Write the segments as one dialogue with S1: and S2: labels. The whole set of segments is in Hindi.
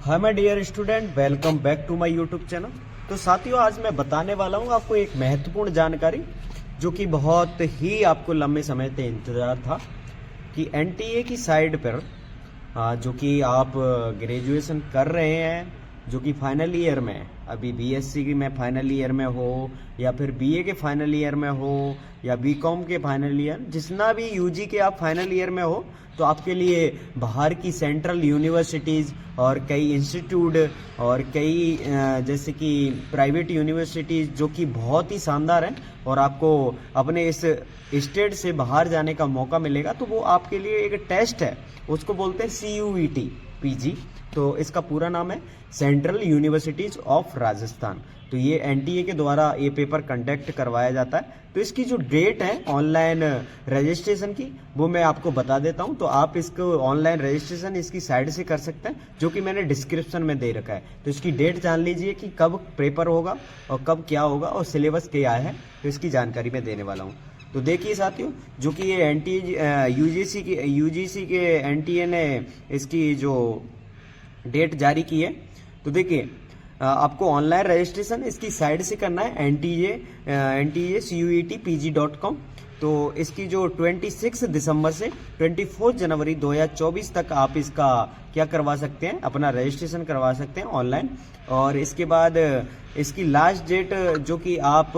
S1: Hi my dear student, welcome back to my YouTube channel. तो साथियों, आज मैं बताने वाला हूँ आपको एक महत्वपूर्ण जानकारी जो कि बहुत ही आपको लंबे समय से इंतजार था कि एनटीए की साइड पर जो कि आप ग्रेजुएशन कर रहे हैं, जो कि फाइनल ईयर में अभी बीएससी की में फाइनल ईयर में हो या फिर बीए के फाइनल ईयर में हो या बीकॉम के फाइनल ईयर, जितना भी यूजी के आप फाइनल ईयर में हो, तो आपके लिए बाहर की सेंट्रल यूनिवर्सिटीज़ और कई इंस्टीट्यूट और कई जैसे कि प्राइवेट यूनिवर्सिटीज़ जो कि बहुत ही शानदार हैं और आपको अपने इस स्टेट से बाहर जाने का मौका मिलेगा। तो वो आपके लिए एक टेस्ट है, उसको बोलते हैं CUET PG। तो इसका पूरा नाम है सेंट्रल यूनिवर्सिटीज ऑफ राजस्थान। तो ये एनटीए के द्वारा ये पेपर कंडक्ट करवाया जाता है। तो इसकी जो डेट है ऑनलाइन रजिस्ट्रेशन की, वो मैं आपको बता देता हूं। तो आप इसको ऑनलाइन रजिस्ट्रेशन इसकी साइट से कर सकते हैं, जो कि मैंने डिस्क्रिप्शन में दे रखा है। तो इसकी डेट जान लीजिए कि कब पेपर होगा और कब क्या होगा और सिलेबस क्या है, तो इसकी जानकारी मैं देने वाला हूँ। तो देखिए साथियों, जो कि ये एनटीए यूजीसी के एनटीए ने इसकी जो डेट जारी की है, तो देखिए आपको ऑनलाइन रजिस्ट्रेशन इसकी साइट से करना है NTA CUET PG.com। तो इसकी जो 26 दिसंबर से 24 जनवरी 2024 तक आप इसका क्या करवा सकते हैं, अपना रजिस्ट्रेशन करवा सकते हैं ऑनलाइन। और इसके बाद इसकी लास्ट डेट जो कि आप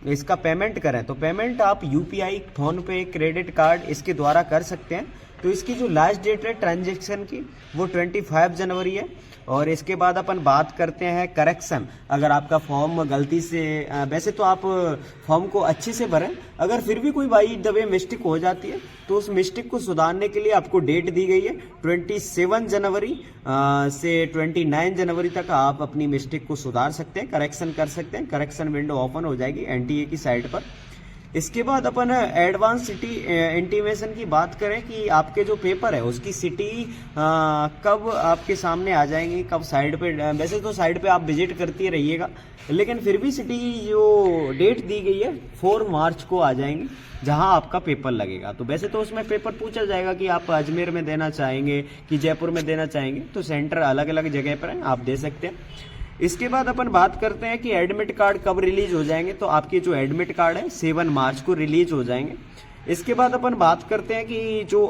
S1: इसका पेमेंट करें, तो पेमेंट आप UPI, फोन पे, क्रेडिट कार्ड इसके द्वारा कर सकते हैं। तो इसकी जो लास्ट डेट है ट्रांजैक्शन की, वो 25 जनवरी है। और इसके बाद अपन बात करते हैं करेक्शन। अगर आपका फॉर्म गलती से, वैसे तो आप फॉर्म को अच्छे से भरें, अगर फिर भी कोई बाई द वे मिस्टेक हो जाती है, तो उस मिस्टेक को सुधारने के लिए आपको डेट दी गई है 27 जनवरी से 29 जनवरी तक आप अपनी मिस्टेक को सुधार सकते हैं, करेक्शन कर सकते हैं। करेक्शन विंडो ओपन हो जाएगी एनटीए की साइट पर। इसके बाद अपन एडवांस सिटी इंटीमेशन की बात करें कि आपके जो पेपर है उसकी सिटी कब आपके सामने आ जाएंगी, कब साइड पे, वैसे तो साइड पे आप विजिट करते रहिएगा, लेकिन फिर भी सिटी जो डेट दी गई है 4 मार्च को आ जाएंगी, जहां आपका पेपर लगेगा। तो वैसे तो उसमें पेपर पूछा जाएगा कि आप अजमेर में देना चाहेंगे कि जयपुर में देना चाहेंगे, तो सेंटर अलग अलग जगह पर है, आप दे सकते हैं। इसके बाद अपन बात करते हैं कि एडमिट कार्ड कब रिलीज हो जाएंगे। तो आपके जो एडमिट कार्ड है 7 मार्च को रिलीज हो जाएंगे। इसके बाद अपन बात करते हैं कि जो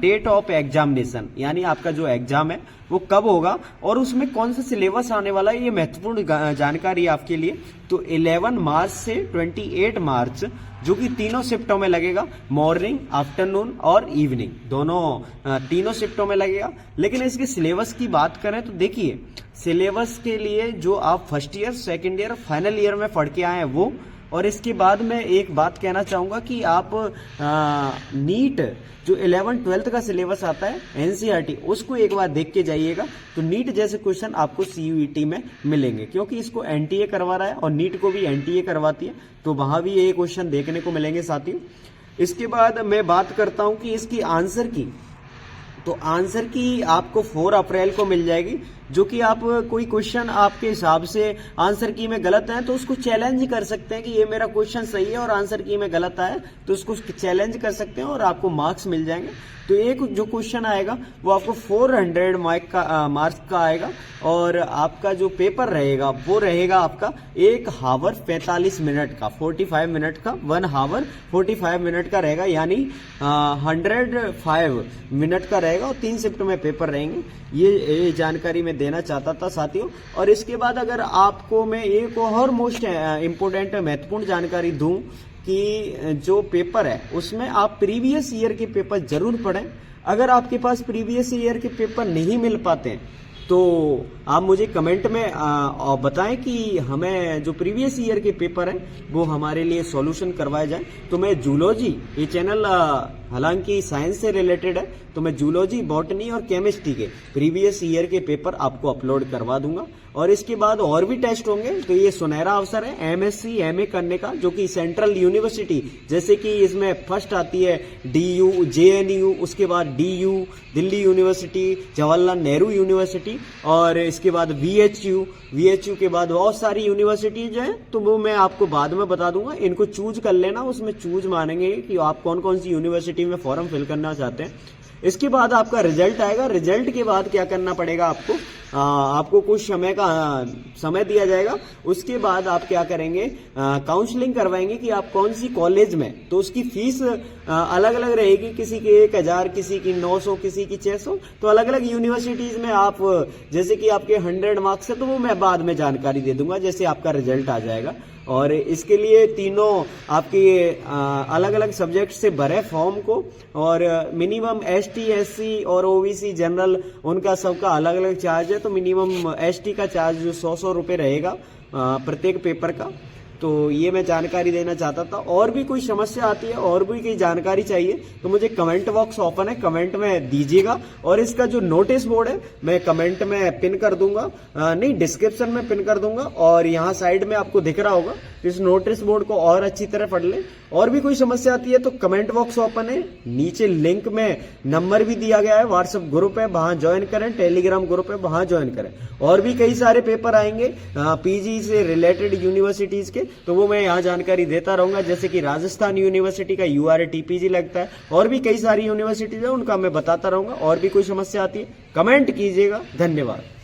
S1: डेट ऑफ एग्जामिनेशन, यानी आपका जो एग्जाम है वो कब होगा और उसमें कौन सा सिलेबस आने वाला है, ये महत्वपूर्ण जानकारी है आपके लिए। तो 11 मार्च से 28 मार्च, जो कि तीनों शिफ्टों में लगेगा, मॉर्निंग, आफ्टरनून और इवनिंग, दोनों तीनों शिफ्टों में लगेगा। लेकिन इसके सिलेबस की बात करें तो देखिए, सिलेबस के लिए जो आप first year, second year, final year में पढ़ के आए हैं वो, और इसके बाद मैं एक बात कहना चाहूँगा कि आप नीट जो 11-12 का सिलेबस आता है NCERT, उसको एक बार देख के जाइएगा। तो नीट जैसे क्वेश्चन आपको CUET में मिलेंगे, क्योंकि इसको एनटीए करवा रहा है और नीट को भी एनटीए करवाती है, तो वहाँ भी ये क्वेश्चन देखने को मिलेंगे साथियों। इसके बाद मैं बात करता हूँ कि इसकी आंसर की, तो आंसर की आपको 4 अप्रैल को मिल जाएगी, जो कि आप कोई क्वेश्चन आपके हिसाब से आंसर की में गलत है तो उसको चैलेंज कर सकते हैं कि ये मेरा क्वेश्चन सही है और आंसर की में गलत है, तो उसको चैलेंज कर सकते हैं और आपको मार्क्स मिल जाएंगे। तो एक जो क्वेश्चन आएगा वो आपको 400 मार्क्स का आएगा, और आपका जो पेपर रहेगा वो रहेगा आपका 1 हावर 45 मिनट का, 45 मिनट का, 1 हावर 45 मिनट का रहेगा, यानी 105 मिनट का रहेगा और 3 शिफ्ट में पेपर रहेंगे। ये जानकारी मैं देना चाहता था साथियों। और इसके बाद अगर आपको मैं एक और मोस्ट इम्पोर्टेंट महत्वपूर्ण जानकारी दूं कि जो पेपर है उसमें आप प्रीवियस ईयर के पेपर जरूर पढ़ें। अगर आपके पास प्रीवियस ईयर के पेपर नहीं मिल पाते तो आप मुझे कमेंट में बताएं कि हमें जो प्रीवियस ईयर के पेपर हैं वो हमारे लिए सॉल्यूशन करवाए जाए। तो मैं जूलॉजी, ये चैनल हालांकि साइंस से रिलेटेड है, तो मैं जूलॉजी, बॉटनी और केमिस्ट्री के प्रीवियस ईयर के पेपर आपको अपलोड करवा दूंगा। और इसके बाद और भी टेस्ट होंगे, तो ये सुनहरा अवसर है MSc MA करने का, जो कि सेंट्रल यूनिवर्सिटी, जैसे कि इसमें फर्स्ट आती है DU, JNU, उसके बाद DU Delhi university, Jawaharlal Nehru university, और इसके बाद VHU के बाद बहुत सारी यूनिवर्सिटी जो है, तो वो मैं आपको बाद में बता दूंगा। इनको चूज कर लेना, उसमें चूज मानेंगे कि आप कौन कौन सी यूनिवर्सिटी में फॉर्म फिल करना चाहते हैं। इसके बाद आपका रिजल्ट आएगा। रिजल्ट के बाद क्या करना पड़ेगा आपको, आपको कुछ समय दिया जाएगा। उसके बाद आप क्या करेंगे, काउंसलिंग करवाएंगे कि आप कौन सी कॉलेज में, तो उसकी फीस अलग अलग रहेगी, किसी की 1000, किसी की 900, किसी की 600। तो अलग अलग यूनिवर्सिटीज में आप, जैसे कि आपके 100 मार्क्स है तो वो मैं बाद में जानकारी दे दूंगा जैसे आपका रिजल्ट आ जाएगा। और इसके लिए तीनों आपके अलग अलग सब्जेक्ट से भरे फॉर्म को, और मिनिमम ST SC और OBC जनरल उनका सबका अलग अलग चार्ज है। तो मिनिमम ST का चार्ज 100 रुपये रहेगा प्रत्येक पेपर का। तो ये मैं जानकारी देना चाहता था। और भी कोई समस्या आती है और भी कोई जानकारी चाहिए तो मुझे कमेंट बॉक्स ओपन है, कमेंट में दीजिएगा। और इसका जो नोटिस बोर्ड है मैं कमेंट में पिन कर दूंगा, नहीं डिस्क्रिप्शन में पिन कर दूंगा, और यहाँ साइड में आपको दिख रहा होगा। इस नोटिस बोर्ड को और अच्छी तरह पढ़ लें। और भी कोई समस्या आती है तो कमेंट बॉक्स ओपन है, नीचे लिंक में नंबर भी दिया गया है, व्हाट्सएप ग्रुप है वहां ज्वाइन करें, टेलीग्राम ग्रुप है वहां ज्वाइन करें। और भी कई सारे पेपर आएंगे PG से रिलेटेड यूनिवर्सिटीज के, तो वो मैं यहाँ जानकारी देता रहूंगा। जैसे कि राजस्थान यूनिवर्सिटी का URTPG लगता है, और भी कई सारी यूनिवर्सिटीज है उनका मैं बताता रहूंगा। और भी कोई समस्या आती है कमेंट कीजिएगा। धन्यवाद।